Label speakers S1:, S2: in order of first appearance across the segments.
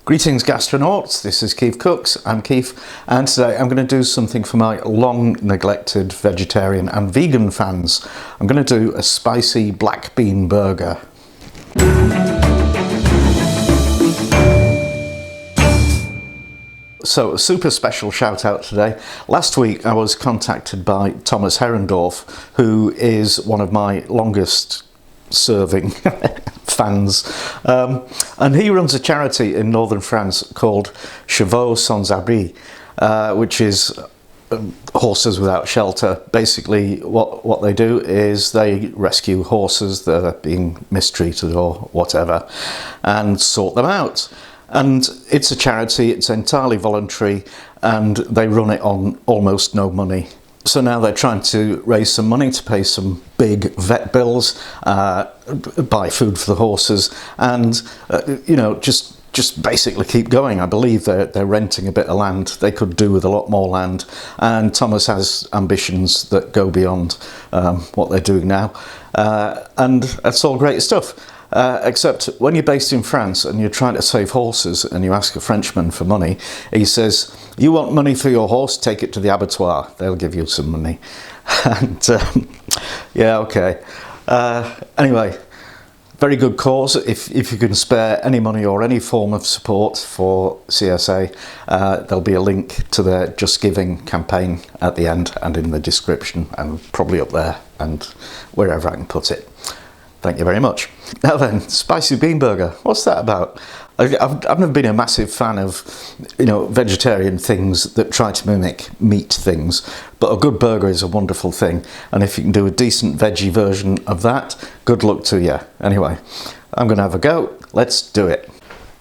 S1: Greetings gastronauts, this is KeefCooks, I'm Keef, and today I'm going to do something for my long neglected vegetarian and vegan fans. I'm going to do a spicy black bean burger. So, a super special shout out today. Last week I was contacted by Thomas Herendorf, who is one of my longest serving fans, and he runs a charity in northern France called Chevaux Sans Abri, which is horses without shelter. Basically what they do is they rescue horses that are being mistreated or whatever and sort them out. And it's a charity, it's entirely voluntary, and they run it on almost no money. So now they're trying to raise some money to pay some big vet bills, buy food for the horses, and just basically keep going. I believe they're renting a bit of land. They could do with a lot more land, and Thomas has ambitions that go beyond what they're doing now, and that's all great stuff. Except when you're based in France and you're trying to save horses and you ask a Frenchman for money, he says, "You want money for your horse? Take it to the abattoir. They'll give you some money." And yeah, okay. Anyway, very good cause. If you can spare any money or any form of support for CSA, there'll be a link to their JustGiving campaign at the end and in the description, and probably up there and wherever I can put it. Thank you very much. Now then, spicy bean burger. What's that about? I've never been a massive fan of, vegetarian things that try to mimic meat things, but a good burger is a wonderful thing. And if you can do a decent veggie version of that, good luck to you. Anyway, I'm going to have a go. Let's do it.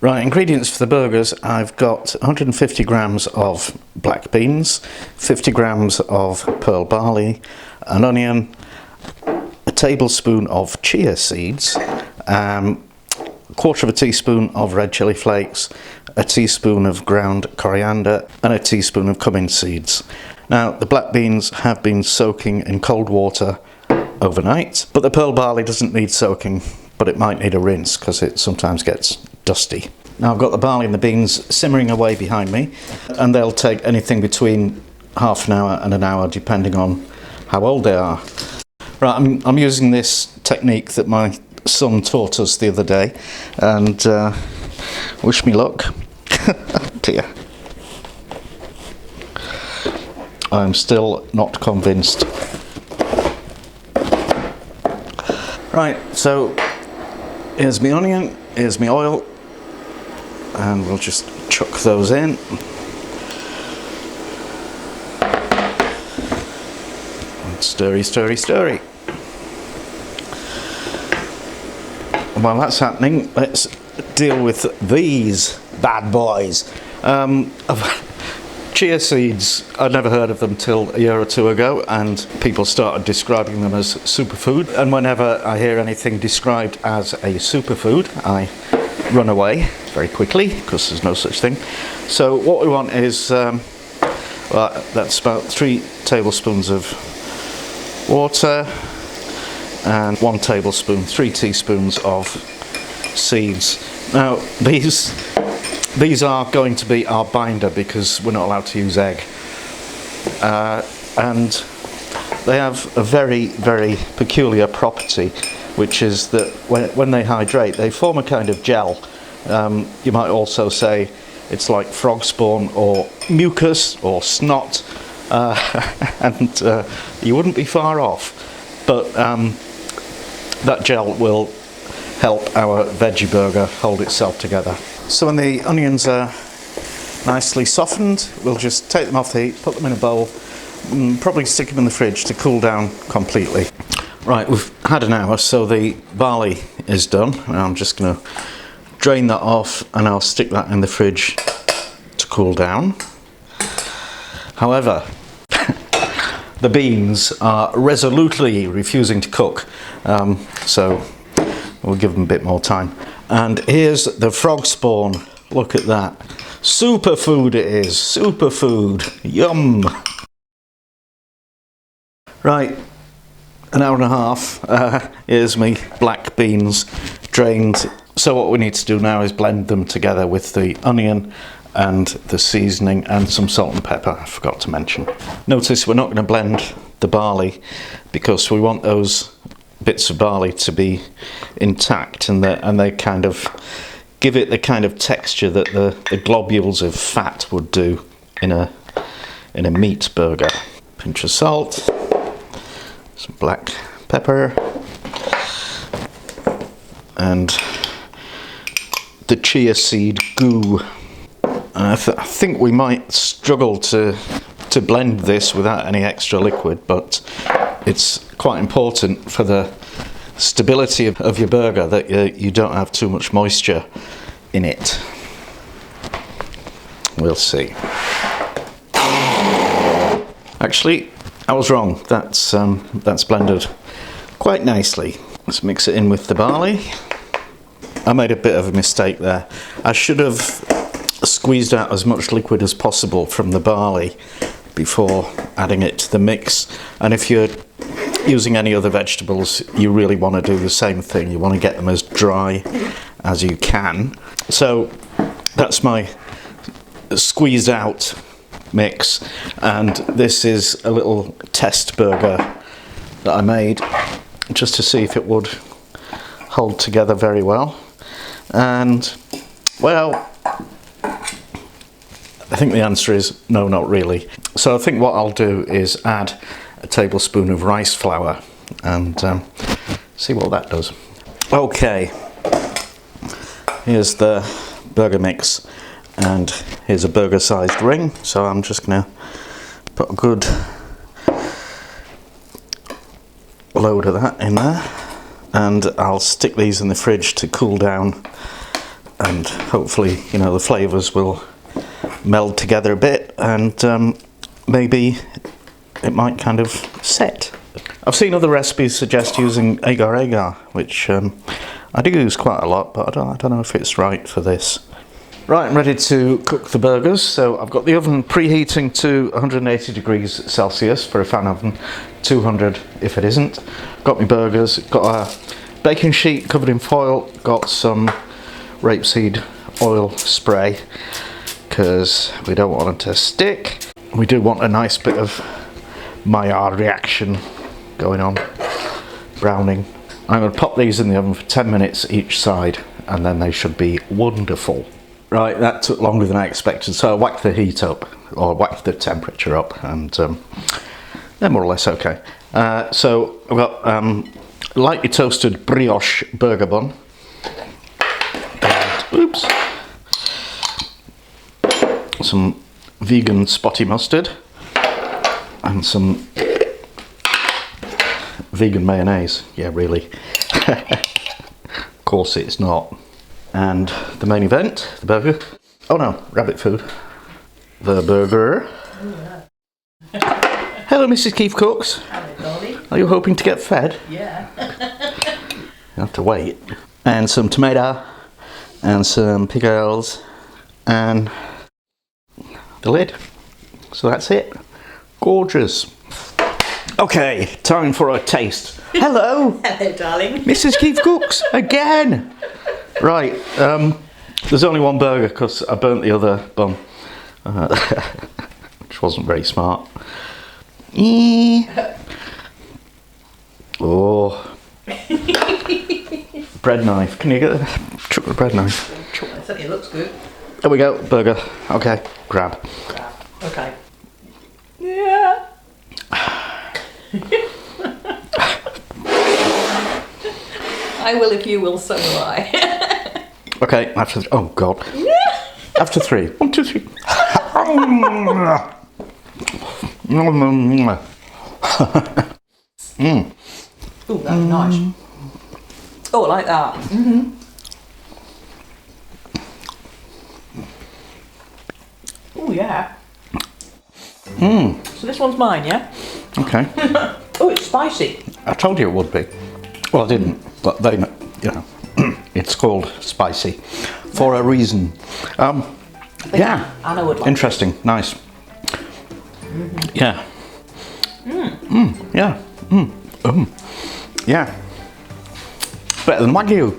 S1: Right, ingredients for the burgers. I've got 150 grams of black beans, 50 grams of pearl barley, an onion, a tablespoon of chia seeds, quarter of a teaspoon of red chili flakes, a teaspoon of ground coriander, and a teaspoon of cumin seeds. Now, the black beans have been soaking in cold water overnight, but the pearl barley doesn't need soaking, but it might need a rinse because it sometimes gets dusty. Now, I've got the barley and the beans simmering away behind me, and they'll take anything between half an hour and an hour depending on how old they are. Right, I'm using this technique that my son taught us the other day, and wish me luck. Dear. I'm still not convinced. Right, so here's my onion, here's my oil, and we'll just chuck those in. Stirry, stirry, stirry. While that's happening, let's deal with these bad boys. Chia seeds, I'd never heard of them till a year or two ago, and people started describing them as superfood. And whenever I hear anything described as a superfood, I run away very quickly because there's no such thing. So what we want is, that's about 3 tablespoons of water and 1 tablespoon, 3 teaspoons of seeds. Now these are going to be our binder because we're not allowed to use egg, and they have a very, very peculiar property, which is that when they hydrate they form a kind of gel. You might also say it's like frog spawn or mucus or snot. And you wouldn't be far off, but that gel will help our veggie burger hold itself together. So when the onions are nicely softened, we'll just take them off the heat, put them in a bowl, and probably stick them in the fridge to cool down completely. Right, we've had an hour, so the barley is done. Now I'm just going to drain that off and I'll stick that in the fridge to cool down. However, the beans are resolutely refusing to cook, so we'll give them a bit more time. And here's the frog spawn. Look at that. Superfood it is. Superfood. Yum. Right, an hour and a half. Here's me black beans drained So what we need to do now is blend them together with the onion and the seasoning and some salt and pepper, I forgot to mention. Notice we're not going to blend the barley because we want those bits of barley to be intact, and they kind of give it the kind of texture that the globules of fat would do in a meat burger. Pinch of salt, some black pepper, and the chia seed goo. I think we might struggle to blend this without any extra liquid, but it's quite important for the stability of your burger that you don't have too much moisture in it. We'll see. Actually, I was wrong. That's blended quite nicely. Let's mix it in with the barley. I made a bit of a mistake there. I should have squeezed out as much liquid as possible from the barley before adding it to the mix. And if you're using any other vegetables, you really want to do the same thing. You want to get them as dry as you can. So that's my squeezed out mix, and this is a little test burger that I made just to see if it would hold together very well. And well, I think the answer is no, not really. So I think what I'll do is add a tablespoon of rice flour and see what that does. Okay, here's the burger mix, and here's a burger sized ring. So I'm just gonna put a good load of that in there, and I'll stick these in the fridge to cool down, and hopefully, you know, the flavours will meld together a bit, and maybe it might kind of set. I've seen other recipes suggest using agar-agar, which I do use quite a lot, but I don't know if it's right for this. Right, I'm ready to cook the burgers. So I've got the oven preheating to 180 degrees Celsius for a fan oven, 200 if it isn't. Got my burgers, got a baking sheet covered in foil, got some rapeseed oil spray because we don't want it to stick. We do want a nice bit of Maillard reaction going on, browning. I'm going to pop these in the oven for 10 minutes each side, and then they should be wonderful. Right, that took longer than I expected, so I whacked the heat up, or whacked the temperature up, and they're more or less okay. So I've got lightly toasted brioche burger bun. And, oops. Some vegan spotty mustard, and some vegan mayonnaise. Yeah, really. Of course it's not. And the main event, the burger. Oh no, rabbit food. The burger. Oh, yeah. Hello, Mrs. KeefCooks.
S2: Hello, Dolly.
S1: Are you hoping to get fed?
S2: Yeah.
S1: You have to wait. And some tomato, and some pickles, and the lid. So that's it. Gorgeous. Okay, time for a taste. Hello.
S2: Hello, darling.
S1: Mrs. KeefCooks again. Right, there's only one burger because I burnt the other bun, which wasn't very smart. Oh. Bread knife. Can you get a bread knife?
S2: I think it looks good.
S1: There we go, burger. Okay, grab.
S2: Okay. Yeah. I will if you will, so will I.
S1: Okay, after oh god. After 3. 1, 2, 3.
S2: Oh, that's nice. Oh, I like that. Mm-hmm. Oh, yeah. So this one's mine, yeah?
S1: Okay.
S2: Oh, it's spicy.
S1: I told you it would be. Well, I didn't, but they, you know, it's called spicy for a reason. Yeah.
S2: Anna would like
S1: interesting.
S2: it.
S1: Nice. Mm-hmm. Yeah. Yeah. Yeah. Better than Wagyu.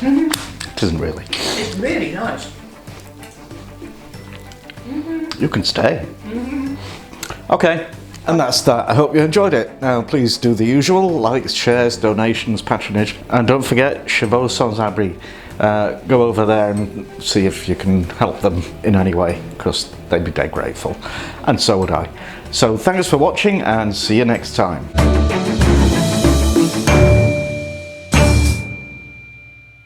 S1: It isn't really.
S2: It's really nice.
S1: You can stay. Okay, and that's that. I hope you enjoyed it. Now please do the usual: likes, shares, donations, patronage, and don't forget Chevaux Sans Abri. Go over there and see if you can help them in any way, because they'd be dead grateful, and so would I. So thanks for watching, and see you next time.